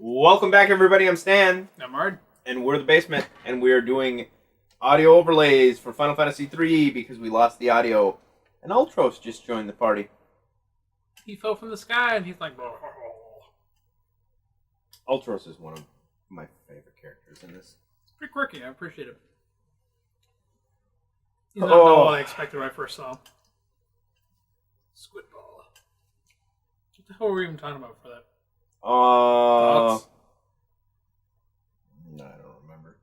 Welcome back, everybody. I'm Stan, I'm Ard. and we're the basement, and we are doing audio overlays for Final Fantasy III because we lost the audio. And Ultros just joined the party. He fell from the sky and he's like, blah, blah, blah. Ultros is one of my favorite characters in this. It's pretty quirky. I appreciate it. He's not what I expected when I first saw him. Squidball. What the hell were we even talking about for that? Thoughts? I don't remember.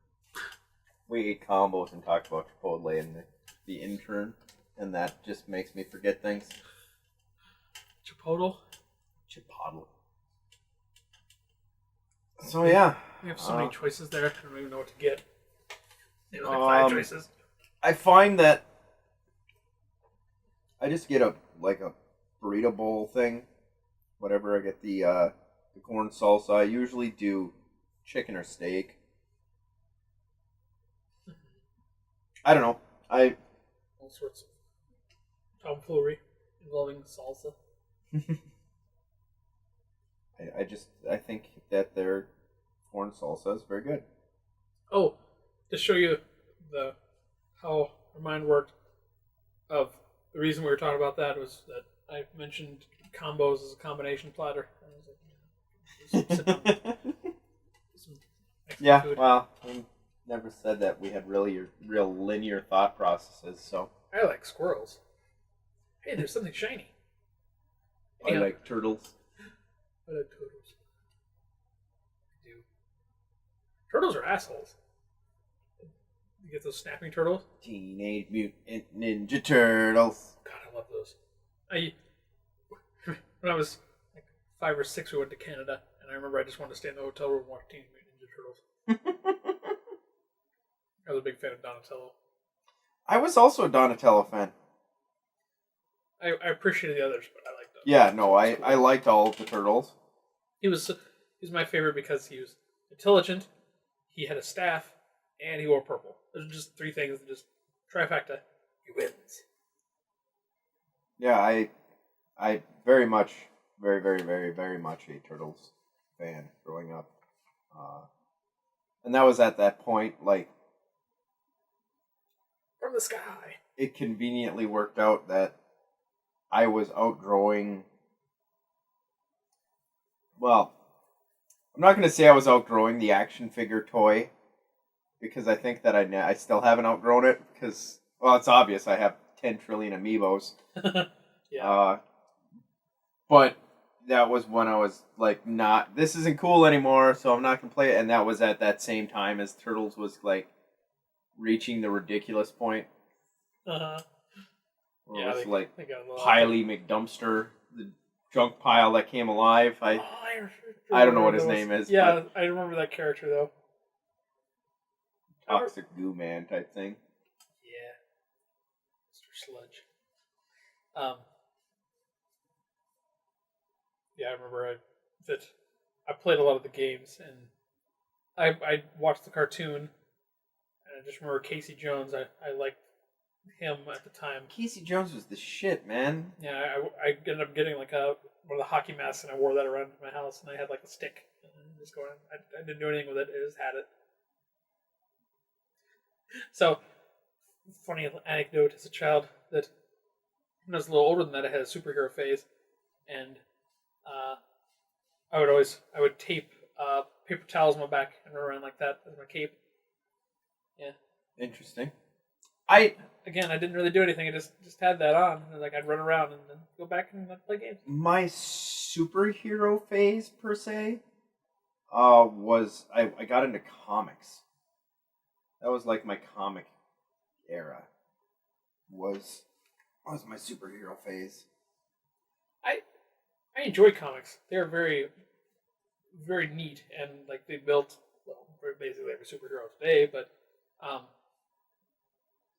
We ate combos and talked about Chipotle and the intern, and that just makes me forget things. Chipotle? Chipotle. So yeah. We have so many choices there. I don't even know what to get. Maybe like 5 choices. I find that I just get a burrito bowl thing. Whatever, I get the corn salsa. I usually do chicken or steak. I don't know. All sorts of tomfoolery involving salsa. I think that their corn salsa is very good. Oh, to show you how our mind worked, of the reason we were talking about that was that I mentioned combos as a combination platter. I was like, sit down. Some Yeah, food. well, we never said that we had real linear thought processes, so. I like squirrels. Hey, there's something shiny. I like turtles. I like turtles. I do. Turtles are assholes. You get those snapping turtles? Teenage Mutant Ninja Turtles. God, I love those. When I was like 5 or 6, we went to Canada, and I remember I just wanted to stay in the hotel room and watch Teenage Mutant Ninja Turtles. I was a big fan of Donatello. I was also a Donatello fan. I appreciated the others, but I liked them. Yeah, no, I liked all of the turtles. He was my favorite because he was intelligent, he had a staff, and he wore purple. Those are just 3 things that just trifecta. He wins. Yeah, I very much, very, very, very, very much a Turtles fan growing up. And that was at that point, like, From the sky. it conveniently worked out that I was outgrowing. Well, I'm not going to say I was outgrowing the action figure toy, because I think that I still haven't outgrown it, because, well, it's obvious I have 10 trillion amiibos. Yeah. But that was when I was like, not, this isn't cool anymore, so I'm not going to play it. And that was at that same time as Turtles was like reaching the ridiculous point. Uh-huh. Where Yeah, it was like they got a little Piley McDumpster, the junk pile that came alive. I don't know what his name is. Yeah, I remember that character though. Toxic goo man type thing. Yeah. Mr. Sludge. Yeah, I remember that I played a lot of the games, and I watched the cartoon, and I just remember Casey Jones. I liked him at the time. Casey Jones was the shit, man. Yeah, I ended up getting like one of the hockey masks, and I wore that around my house, and I had like a stick, and just going. I didn't do anything with it. I just had it. So, funny anecdote as a child that when I was a little older than that, I had a superhero phase, and I would tape paper towels on my back and run around like that as my cape. Yeah. Interesting. I didn't really do anything. I just had that on, and like I'd run around and then go back and play games. My superhero phase per se was I got into comics. That was like my comic era. Was my superhero phase. I enjoy comics. They're very, very neat, and like they built basically every superhero today. But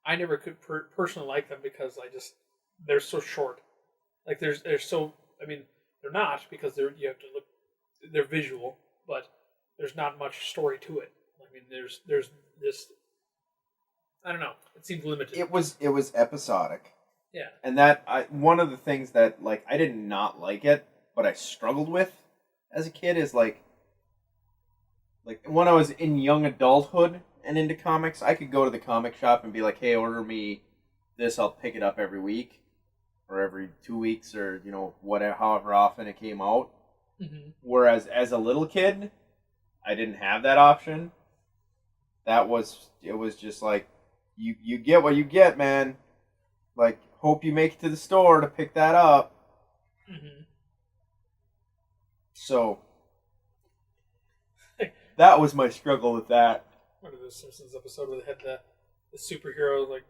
I never could personally like them because they're so short. Like they're so. I mean, they're not because you have to look. They're visual, but there's not much story to it. I mean, there's this. I don't know. It seems limited. It was episodic. Yeah. And that one of the things that like I did not like it, but I struggled with as a kid is like like when I was in young adulthood and into comics, I could go to the comic shop and be like, "Hey, order me this. I'll pick it up every week or every 2 weeks or whatever, however often it came out." Mm-hmm. Whereas as a little kid, I didn't have that option. It was just like you get what you get, man. Like hope you make it to the store to pick that up. Mm-hmm. So that was my struggle with that. What is the Simpsons episode where they had the superhero like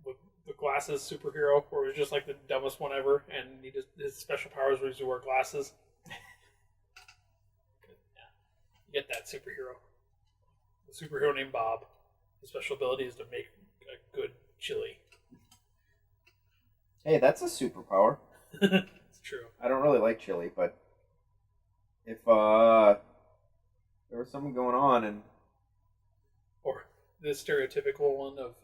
with the glasses superhero, where it was just like the dumbest one ever, and his special powers was to wear glasses. Yeah, you get that superhero. The superhero named Bob. His special ability is to make a good chili. Hey, that's a superpower. It's true. I don't really like chili, but if there was something going on and Or the stereotypical one of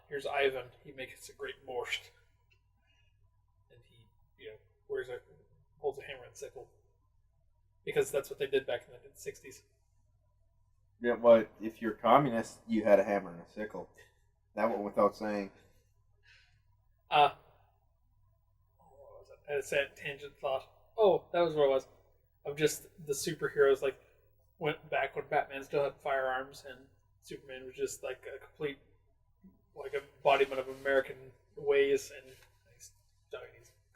here's Ivan. He makes a great borscht, and he holds a hammer and sickle because that's what they did back in the 60s. yeah, but if you're communist, you had a hammer and a sickle. That went without saying. What was it? I had a sad tangent thought. Oh, that was what it was. Of just the superheroes, like went back when Batman still had firearms and Superman was just like a complete like embodiment of American ways, and he's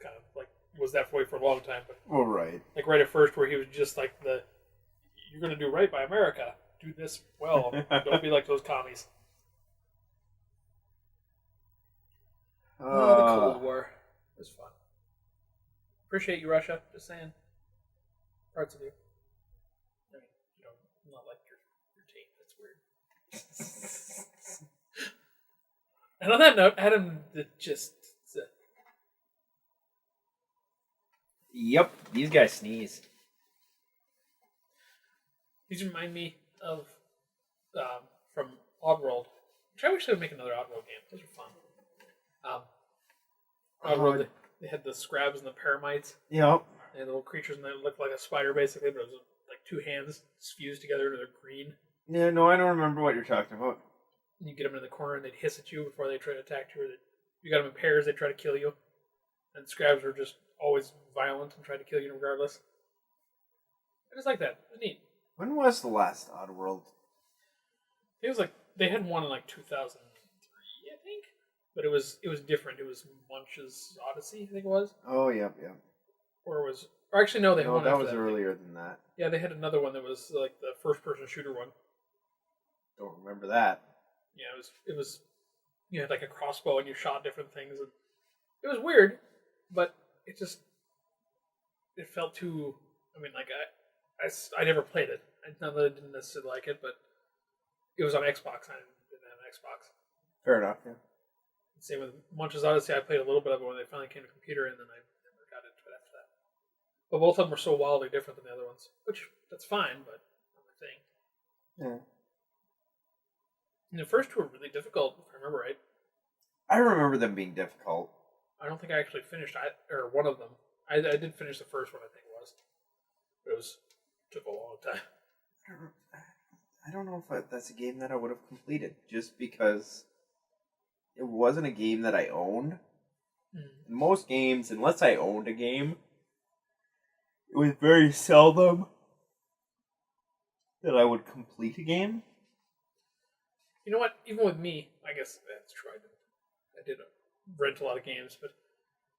kind of like was that way for a long time, but All right. like right at first where he was just like you're gonna do right by America, do this well, don't be like those commies. The Cold War was fun. Appreciate you, Russia. Just saying, parts of you. I mean, not like your team. That's weird. And on that note, Adam just. Yep, these guys sneeze. These remind me of from Oddworld, which I wish they would make another Oddworld game. Those are fun. Oddworld, they had the Scrabs and the Paramites. Yep. They had little creatures and they looked like a spider basically, but it was like two hands fused together and they're green. Yeah, no, I don't remember what you're talking about. And you get them in the corner and they'd hiss at you before they try to attack you. Or you got them in pairs, they try to kill you. And Scrabs were just always violent and tried to kill you regardless. I just like that. It was neat. When was the last Oddworld? It was like they had one in like 2003, I think, but it was different. It was Munch's Odyssey, I think it was. Oh, yeah. Or actually no, they had No, one that after was that, earlier than that. Yeah, they had another one that was like the first-person shooter one. Don't remember that. Yeah, it was. You had like a crossbow and you shot different things, and it was weird, but it felt too. I mean, like I never played it. Not that I didn't necessarily like it, but it was on Xbox. And I didn't have an Xbox. Fair enough. Yeah. Same with Munch's Odyssey. I played a little bit of it when they finally came to computer, and then I never got into it after that. But both of them were so wildly different than the other ones, which that's fine, but not my thing. Yeah. And the first two were really difficult, if I remember right. I remember them being difficult. I don't think I actually finished or one of them. I did finish the first one, I think it was. But it took a long time. I don't know if that's a game that I would have completed, just because it wasn't a game that I owned. In most games, unless I owned a game, it was very seldom that I would complete a game. You know what? Even with me, I guess that's true. I did rent a lot of games, but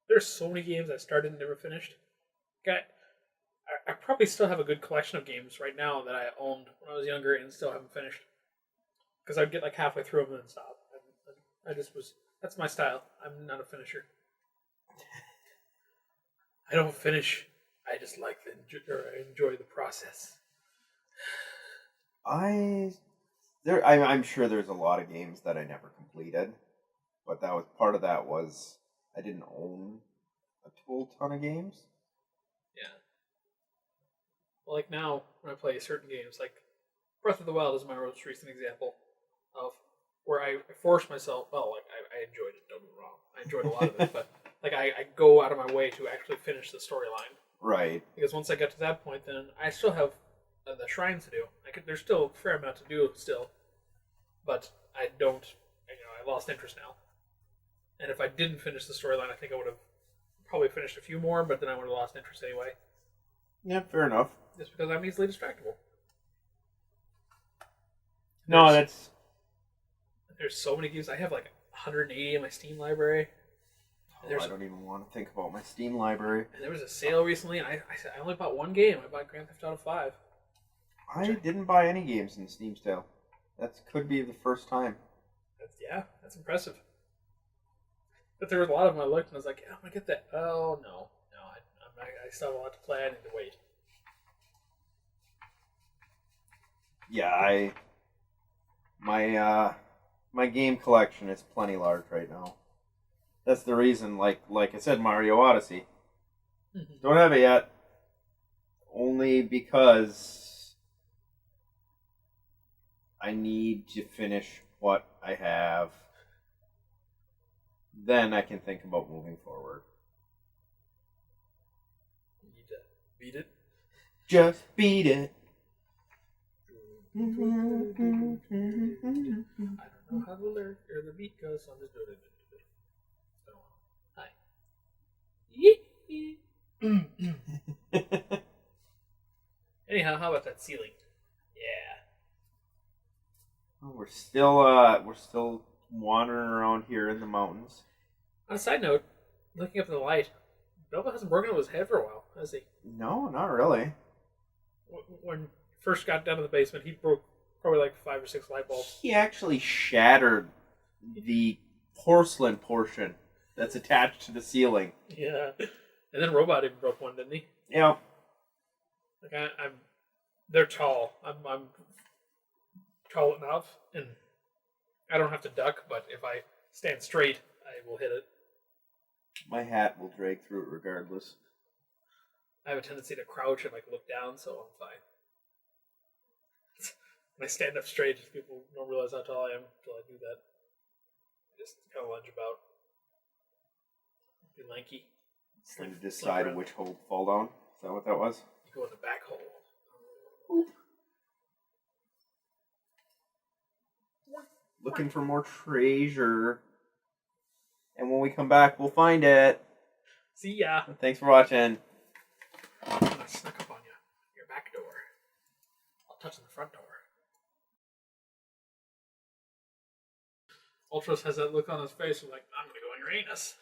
there's so many games I started and never finished. I probably still have a good collection of games right now that I owned when I was younger and still haven't finished. Because I'd get like halfway through them and then stop. That's my style. I'm not a finisher. I don't finish. I just I enjoy the process. I'm sure there's a lot of games that I never completed, but that was part of that was I didn't own a total ton of games. Yeah. Well, like now when I play certain games, like Breath of the Wild is my most recent example of where I force myself. Well, like I enjoyed it. Don't get me wrong. I enjoyed a lot of it, but like I go out of my way to actually finish the storyline. Right. Because once I get to that point, then I still have the shrines to do. There's still a fair amount to do still, but I don't. I lost interest now. And if I didn't finish the storyline, I think I would have probably finished a few more, but then I would have lost interest anyway. Yeah, fair enough. Just because I'm easily distractible. No, that's There's so many games. I have like 180 in my Steam library. I don't even want to think about my Steam library. And there was a sale recently, and I only bought one game. I bought Grand Theft Auto 5. I didn't buy any games in the Steam sale. That could be the first time. That's impressive. But there was a lot of them I looked, and I was like, I'm going to get that. Oh, no. I still have a lot to play. I need to wait. Yeah, my game collection is plenty large right now. That's the reason, like I said, Mario Odyssey. Don't have it yet. Only because I need to finish what I have. Then I can think about moving forward. You need to beat it. Just beat it. I don't know how the lyric or the beat goes, so I'm just doing it. Hi. Anyhow, how about that ceiling? Yeah. Well, we're still wandering around here in the mountains. On a side note, looking up at the light, Belva hasn't broken out his head for a while, has he? No, not really. When he first got down to the basement, he broke probably like 5 or 6 light bulbs. He actually shattered the porcelain portion that's attached to the ceiling. Yeah. And then Robot even broke one, didn't he? Yeah. Like they're tall. I'm tall enough, and I don't have to duck. But if I stand straight, I will hit it. My hat will drag through it regardless. I have a tendency to crouch and like look down, so I'm fine. When I stand up straight, people don't realize how tall I am until I do that. I just kind of lunge about. Be lanky. Trying to decide which hole to fall down. Is that what that was? You go in the back hole. Oop. Looking for more treasure. And when we come back, we'll find it. See ya. Thanks for watching. I'm gonna snuck up on you. Your back door. I'll touch the front door. Ultros has that look on his face of like, I'm gonna go in your anus.